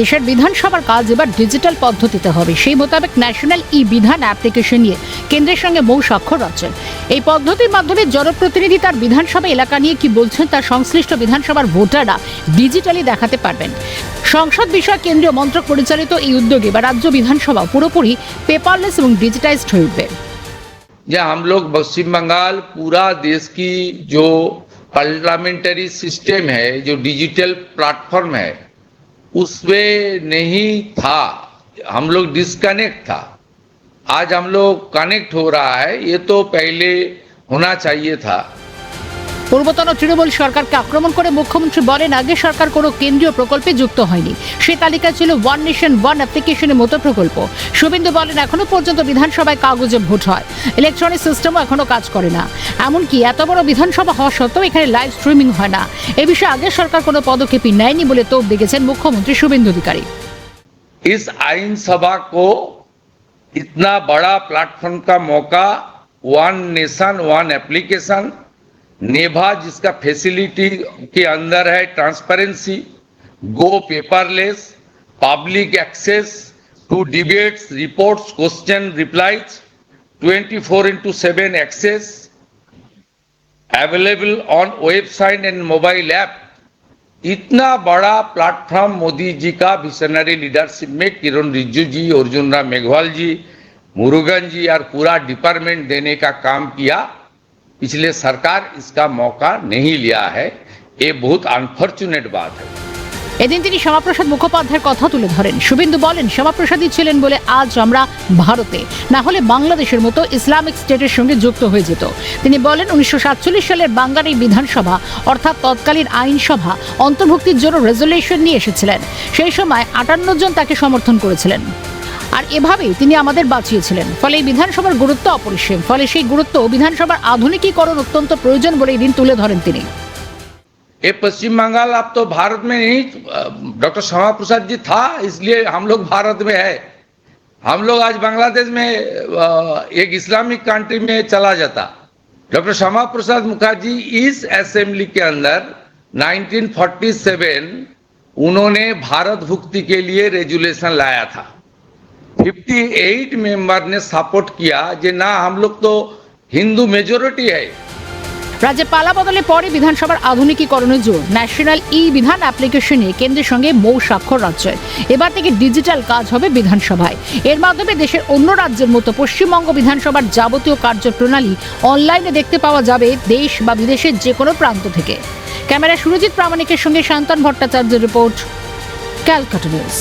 দেশের বিধানসভার কাজ এবার ডিজিটাল পদ্ধতিতে হবে। সেই মোতাবেক ন্যাশনাল ই বিধান অ্যাপ্লিকেশন নিয়ে কেন্দ্রের সঙ্গে মৌ স্বাক্ষর রাজ্যের। এই পদ্ধতির মাধ্যমে জনপ্রতিনিধি তার বিধানসভা এলাকা নিয়ে কি বলছেন তার সংশ্লিষ্ট বিধানসভার ভোটাররা ডিজিটালি দেখাতে পারবেন। সংসদ বিষয়ক কেন্দ্রীয় মন্ত্রক পরিচালিত এই উদ্যোগে বা রাজ্য বিধানসভা পুরোপুরি পেপারলেস এবং ডিজিটাইজড হয়ে উঠবে। যে हम लोग पश्चिम बंगाल पूरा देश की जो पार्लियामेंट्री सिस्टम है, जो डिजिटल प्लेटफॉर्म है, उसमें नहीं था, हम लोग डिस्कनेक्ट था। आज हम लोग कनेक्ट हो रहा है, ये तो पहले होना चाहिए था। পূর্বতন তৃণমূল সরকারকে আক্রমণ করে মুখ্যমন্ত্রী বলেন, আগে সরকার কোনো কেন্দ্রীয় প্রকল্পে যুক্ত হয়নি। সেই তালিকা ছিল ওয়ান নেশন ওয়ান অ্যাপ্লিকেশনের মতো প্রকল্প। শুভেন্দু বলেন, এখনো পর্যন্ত বিধানসভায় কাগজে ভোট হয়, ইলেকট্রনিক সিস্টেমও এখনো কাজ করে না। এমনকি এত বড় বিধানসভা হওয়া সত্ত্বেও এখানে লাইভ স্ট্রিমিং হয় না। এ বিষয়ে আগে সরকার কোনো পদক্ষেপই নেয়নি বলে তোপ দেখেছেন মুখ্যমন্ত্রী শুভেন্দু অধিকারী। इस आईन सभा को इतना बड़ा प्लेटफॉर्म का मौका, one nation one application, NeVA जिसका फैसिलिटी के अंदर है transparency, go paperless, public access to debates, reports, question replies, 24/7 access, available on website and mobile app. इतना बड़ा प्लेटफॉर्म मोदी जी का विजनरी लीडरशिप में किरण रिजिजू जी, अर्जुन राम मेघवाल जी, मुरुगन जी और पूरा डिपार्टमेंट देने का काम किया। पिछले सरकार इसका मौका नहीं लिया है, ये बहुत अनफॉर्चुनेट बात है। এদিন তিনি শ্যামাপ্রসাদ মুখোপাধ্যায়ের কথা তুলে ধরেন। শুভেন্দু বলেন, শ্যামাপ্রসাদই ছিলেন বলে আজ আমরা ভারতে, না হলে বাংলাদেশের মতো ইসলামিক স্টেটের সঙ্গে যুক্ত হয়ে যেত। তিনি বলেন, 1947 সালের বাঙালি বিধানসভা অর্থাৎ তৎকালীন আইনসভা অন্তর্ভুক্তির জন্য রেজলিউশন নিয়ে এসেছিলেন। সেই সময় 58 জন তাকে সমর্থন করেছিলেন, আর এভাবেই তিনি আমাদের বাঁচিয়েছিলেন। ফলে এই বিধানসভার গুরুত্ব অপরিসীম। ফলে সেই গুরুত্ব বিধানসভার আধুনিকীকরণ অত্যন্ত প্রয়োজন বলে এই দিন তুলে ধরেন তিনি। ये पश्चिम बंगाल अब तो भारत में नहीं, डॉक्टर श्यामा प्रसाद जी था इसलिए हम लोग भारत में है। हम लोग आज बांग्लादेश में एक इस्लामिक कंट्री में चला जाता। डॉक्टर श्यामा प्रसाद मुखर्जी इस असेंबली के अंदर 1947 उन्होंने भारत भुक्ति के लिए रेजुलेशन लाया था। 58 मेंबर ने सपोर्ट किया जे ना हम लोग तो हिंदू मेजोरिटी है। রাজ্যে পালা বদলের পরে বিধানসভার আধুনিকীকরণের জোর। ন্যাশনাল ই বিধান অ্যাপ্লিকেশনে কেন্দ্রের সঙ্গে মৌ স্বাক্ষর রাজ্যের। এবার থেকে ডিজিটাল কাজ হবে বিধানসভায়। এর মাধ্যমে দেশের অন্য রাজ্যের মতো পশ্চিমবঙ্গ বিধানসভার যাবতীয় কার্যপ্রণালী অনলাইনে দেখতে পাওয়া যাবে দেশ বা বিদেশের যে কোনো প্রান্ত থেকে। ক্যামেরা সুরজিৎ প্রামাণিকের সঙ্গে শান্তন ভট্টাচার্যের রিপোর্ট, ক্যালকাটা নিউজ।